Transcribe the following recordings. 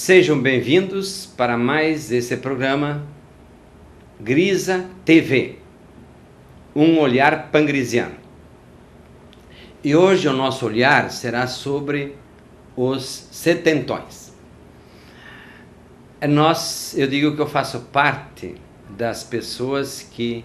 Sejam bem-vindos para mais esse programa Grisa TV, um olhar pangrisiano. E hoje o nosso olhar será sobre os setentões. Eu digo que eu faço parte das pessoas que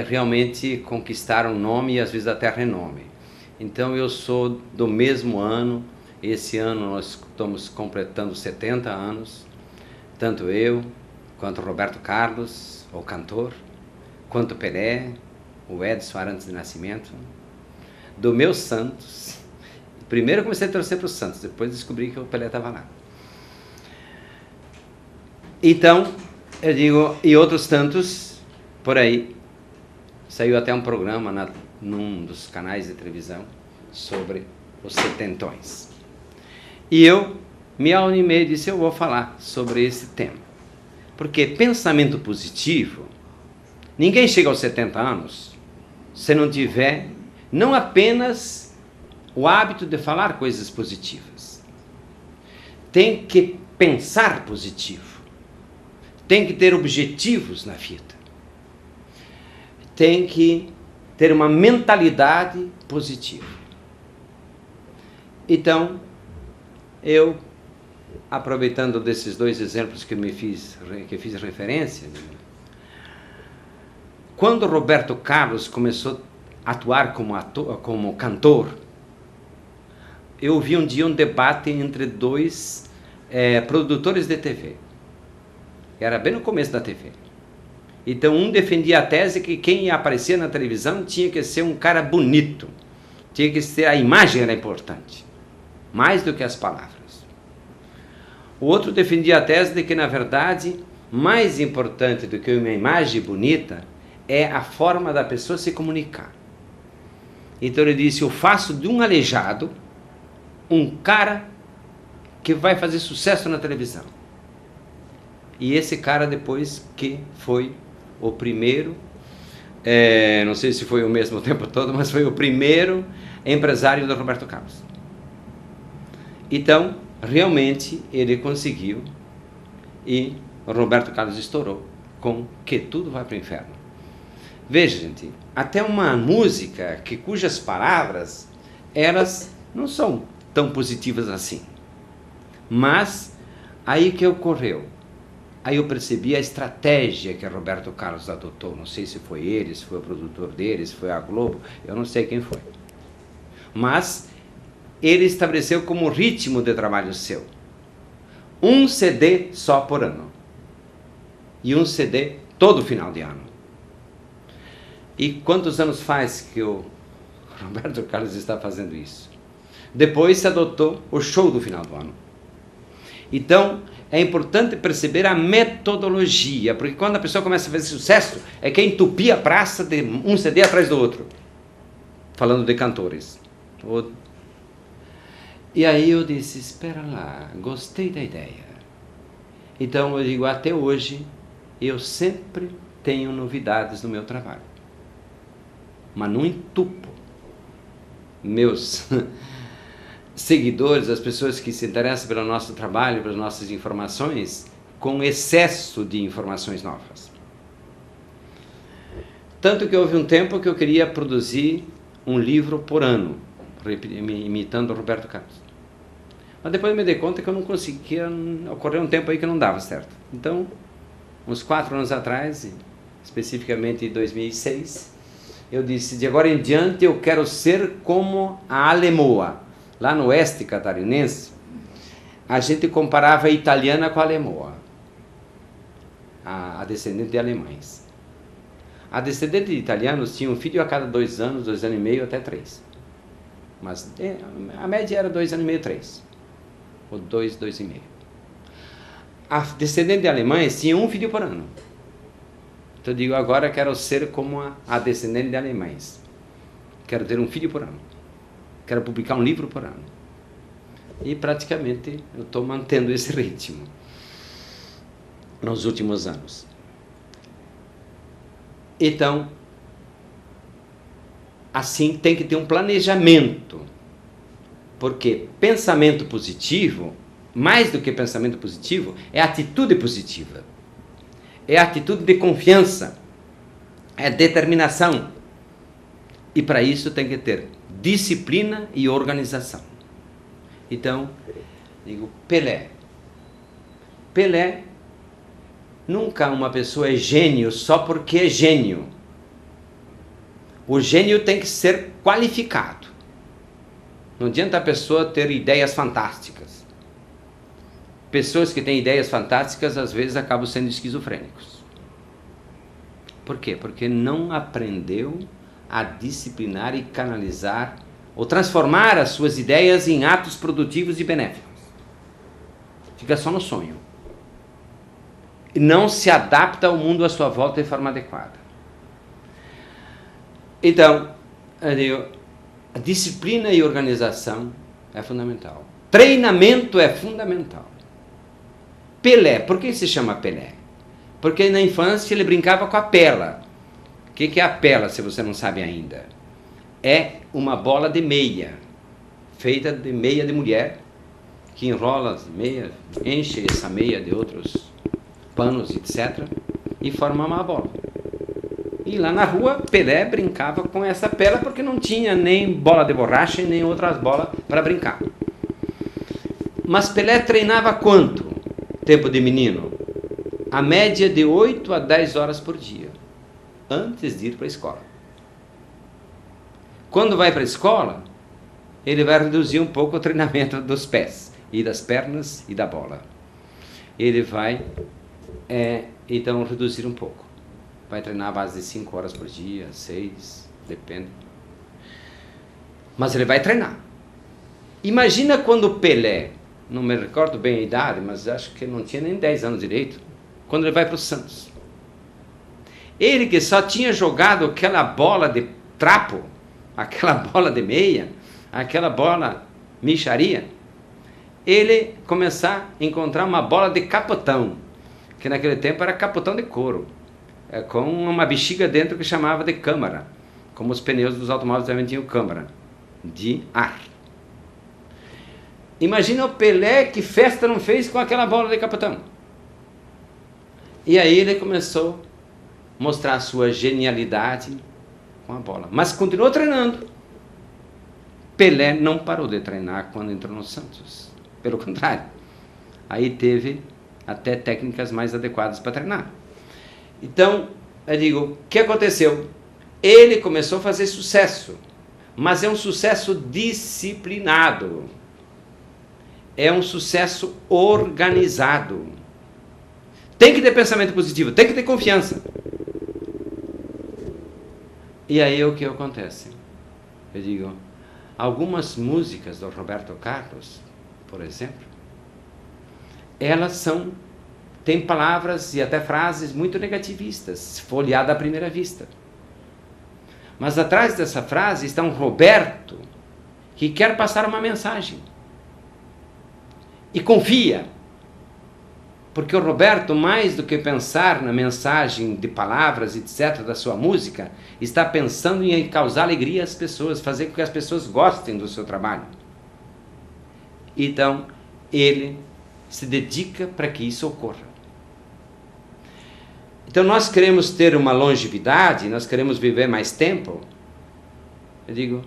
realmente conquistaram nome e às vezes até renome. Então eu sou do mesmo ano. Esse ano nós estamos completando 70 anos, tanto eu, quanto Roberto Carlos, o cantor, quanto Pelé, o Edson Arantes de Nascimento, do meu Santos. Primeiro eu comecei a torcer para o Santos, depois descobri que o Pelé estava lá. Então, eu digo, e outros tantos por aí. Saiu até um programa num dos canais de televisão sobre os setentões. E eu me animei e disse, eu vou falar sobre esse tema. Porque pensamento positivo, ninguém chega aos 70 anos se não tiver, não apenas o hábito de falar coisas positivas. Tem que pensar positivo. Tem que ter objetivos na vida. Tem que ter uma mentalidade positiva. Então, eu, aproveitando desses dois exemplos que fiz referência, quando Roberto Carlos começou a atuar como cantor, eu vi um dia um debate entre dois produtores de TV. Era bem no começo da TV. Então um defendia a tese que quem aparecia na televisão tinha que ser um cara bonito, tinha que ser, a imagem era importante, mais do que as palavras. O outro defendia a tese de que, na verdade, mais importante do que uma imagem bonita é a forma da pessoa se comunicar. Então ele disse, eu faço de um aleijado um cara que vai fazer sucesso na televisão. E esse cara depois que foi o primeiro, não sei se foi o mesmo tempo todo, mas foi o primeiro empresário do Roberto Carlos. Então, realmente, ele conseguiu e o Roberto Carlos estourou com Que Tudo Vai para o Inferno. Veja, gente, até uma música cujas palavras, elas não são tão positivas assim. Mas, aí que ocorreu? Aí eu percebi a estratégia que Roberto Carlos adotou. Não sei se foi ele, se foi o produtor dele, se foi a Globo, eu não sei quem foi. Mas ele estabeleceu como ritmo de trabalho seu um CD só por ano. E um CD todo final de ano. E quantos anos faz que o Roberto Carlos está fazendo isso? Depois se adotou o show do final do ano. Então, é importante perceber a metodologia, porque quando a pessoa começa a fazer sucesso, é que entupir a praça de um CD atrás do outro. Falando de cantores. E aí eu disse, espera lá, gostei da ideia. Então eu digo, até hoje, eu sempre tenho novidades no meu trabalho. Mas não entupo meus seguidores, as pessoas que se interessam pelo nosso trabalho, pelas nossas informações, com excesso de informações novas. Tanto que houve um tempo que eu queria produzir um livro por ano, imitando o Roberto Carlos. Mas depois eu me dei conta que eu não conseguia, ocorreu um tempo aí que não dava certo. Então, uns 4 anos atrás, especificamente em 2006, eu disse, de agora em diante eu quero ser como a Alemoa. Lá no oeste catarinense, a gente comparava a italiana com a Alemoa, a descendente de alemães. A descendente de italianos tinha um filho a cada 2 anos, 2 anos e meio, até 3. Mas a média era 2 anos e meio, 3. Ou 2, 2,5. A descendente de alemães tinha um filho por ano. Então eu digo, agora quero ser como a descendente de alemães. Quero ter um filho por ano. Quero publicar um livro por ano. E praticamente eu estou mantendo esse ritmo nos últimos anos. Então, assim tem que ter um planejamento. Porque pensamento positivo mais do que pensamento positivo, é atitude positiva. É atitude de confiança. É determinação. E para isso tem que ter disciplina e organização. Então, digo, Pelé. Pelé, nunca uma pessoa é gênio só porque é gênio. O gênio tem que ser qualificado. Não adianta a pessoa ter ideias fantásticas. Pessoas que têm ideias fantásticas, às vezes, acabam sendo esquizofrênicos. Por quê? Porque não aprendeu a disciplinar e canalizar, ou transformar as suas ideias em atos produtivos e benéficos. Fica só no sonho. E não se adapta ao mundo à sua volta de forma adequada. Então, eu digo, a disciplina e organização é fundamental. Treinamento é fundamental. Pelé, por que se chama Pelé? Porque na infância ele brincava com a pela. O que é a pela, se você não sabe ainda? É uma bola de meia, feita de meia de mulher, que enrola as meias, enche essa meia de outros panos, etc., e forma uma bola. E lá na rua, Pelé brincava com essa pela porque não tinha nem bola de borracha e nem outras bolas para brincar. Mas Pelé treinava quanto? Tempo de menino? A média de 8 a 10 horas por dia, antes de ir para a escola. Quando vai para a escola, ele vai reduzir um pouco o treinamento dos pés, e das pernas e da bola. Ele vai, então, reduzir um pouco. Vai treinar a base de 5 horas por dia, 6, depende. Mas ele vai treinar. Imagina quando o Pelé, não me recordo bem a idade, mas acho que não tinha nem 10 anos direito, quando ele vai para o Santos. Ele que só tinha jogado aquela bola de trapo, aquela bola de meia, aquela bola micharia, ele começar a encontrar uma bola de capotão, que naquele tempo era capotão de couro, com uma bexiga dentro que chamava de câmara, como os pneus dos automóveis também tinham câmara de ar. Imagina o Pelé, que festa não fez com aquela bola de capotão. E aí ele começou a mostrar a sua genialidade com a bola, mas continuou treinando. Pelé não parou de treinar quando entrou no Santos, pelo contrário, aí teve até técnicas mais adequadas para treinar. Então, eu digo, o que aconteceu? Ele começou a fazer sucesso, mas é um sucesso disciplinado, é um sucesso organizado. Tem que ter pensamento positivo, tem que ter confiança. E aí o que acontece? Eu digo, algumas músicas do Roberto Carlos, por exemplo, elas têm palavras e até frases muito negativistas, folheada à primeira vista. Mas atrás dessa frase está um Roberto que quer passar uma mensagem. E confia. Porque o Roberto, mais do que pensar na mensagem de palavras, etc., da sua música, está pensando em causar alegria às pessoas, fazer com que as pessoas gostem do seu trabalho. Então, ele se dedica para que isso ocorra. Então, nós queremos ter uma longevidade, nós queremos viver mais tempo. Eu digo,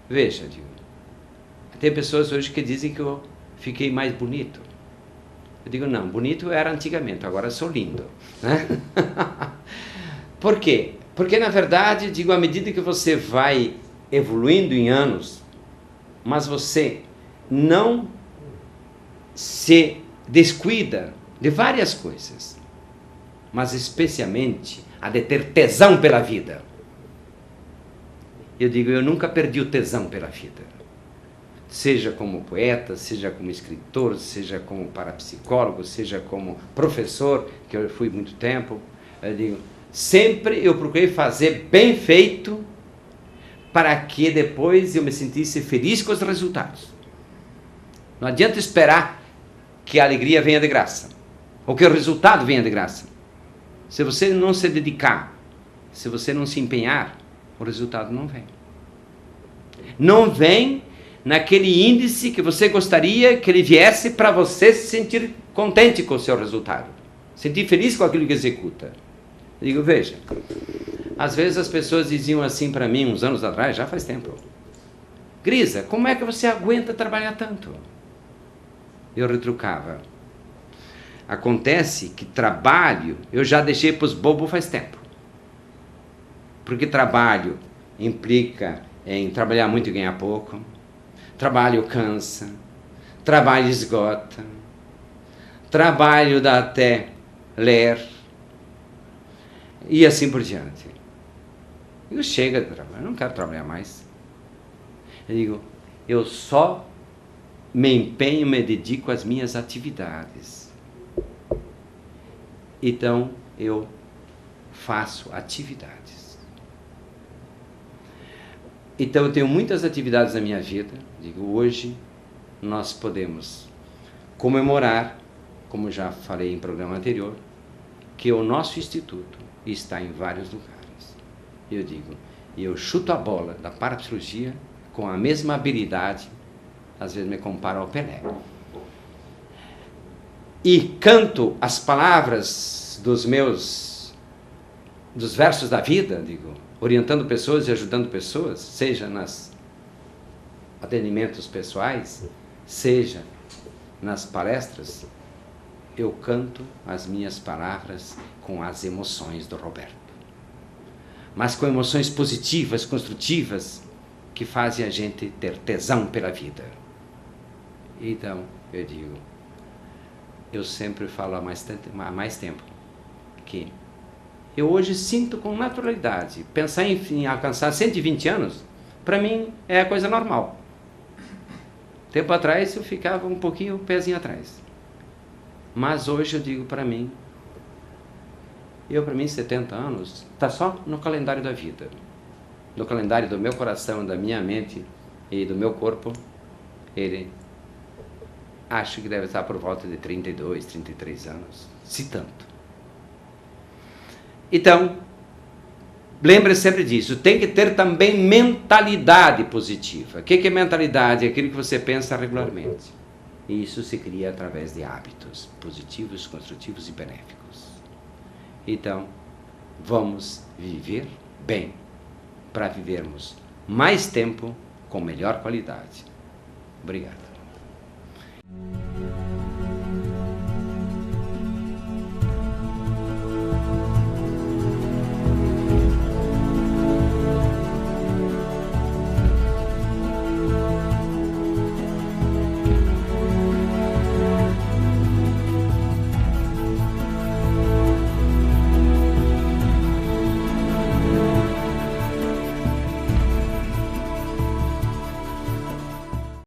veja, tem pessoas hoje que dizem que eu fiquei mais bonito. Eu digo, não, bonito era antigamente, agora sou lindo. Né? Por quê? Porque, na verdade, digo, à medida que você vai evoluindo em anos, mas você não se descuida de várias coisas, mas especialmente a de ter tesão pela vida. Eu digo, eu nunca perdi o tesão pela vida. Seja como poeta, seja como escritor, seja como parapsicólogo, seja como professor, que eu fui muito tempo, eu digo, sempre eu procurei fazer bem feito para que depois eu me sentisse feliz com os resultados. Não adianta esperar que a alegria venha de graça, ou que o resultado venha de graça. Se você não se dedicar, se você não se empenhar, o resultado não vem. Não vem naquele índice que você gostaria que ele viesse para você se sentir contente com o seu resultado, sentir feliz com aquilo que executa. Eu digo, veja, às vezes as pessoas diziam assim para mim, uns anos atrás, já faz tempo: Grisa, como é que você aguenta trabalhar tanto? Eu retrucava: acontece que trabalho eu já deixei para os bobos faz tempo. Porque trabalho implica em trabalhar muito e ganhar pouco. Trabalho cansa. Trabalho esgota. Trabalho dá até ler. E assim por diante. Eu chego de trabalhar, não quero trabalhar mais. Eu digo, eu só me empenho, me dedico às minhas atividades. Então, eu faço atividades. Então, eu tenho muitas atividades na minha vida. Digo, hoje nós podemos comemorar, como já falei em programa anterior, que o nosso instituto está em vários lugares. Eu digo, eu chuto a bola da parapsicologia com a mesma habilidade, às vezes me comparo ao Pelé. E canto as palavras dos versos da vida, digo, orientando pessoas e ajudando pessoas, seja nas atendimentos pessoais, seja nas palestras, eu canto as minhas palavras com as emoções do Roberto. Mas com emoções positivas, construtivas, que fazem a gente ter tesão pela vida. Então, eu digo, eu sempre falo há mais tempo, que eu hoje sinto com naturalidade. Pensar em alcançar 120 anos, para mim é a coisa normal. Tempo atrás eu ficava um pouquinho o pezinho atrás. Mas hoje eu digo para mim, 70 anos, está só no calendário da vida. No calendário do meu coração, da minha mente e do meu corpo, ele acho que deve estar por volta de 32, 33 anos, se tanto. Então, lembre sempre disso, tem que ter também mentalidade positiva. O que é mentalidade? É aquilo que você pensa regularmente. E isso se cria através de hábitos positivos, construtivos e benéficos. Então, vamos viver bem, para vivermos mais tempo com melhor qualidade. Obrigado.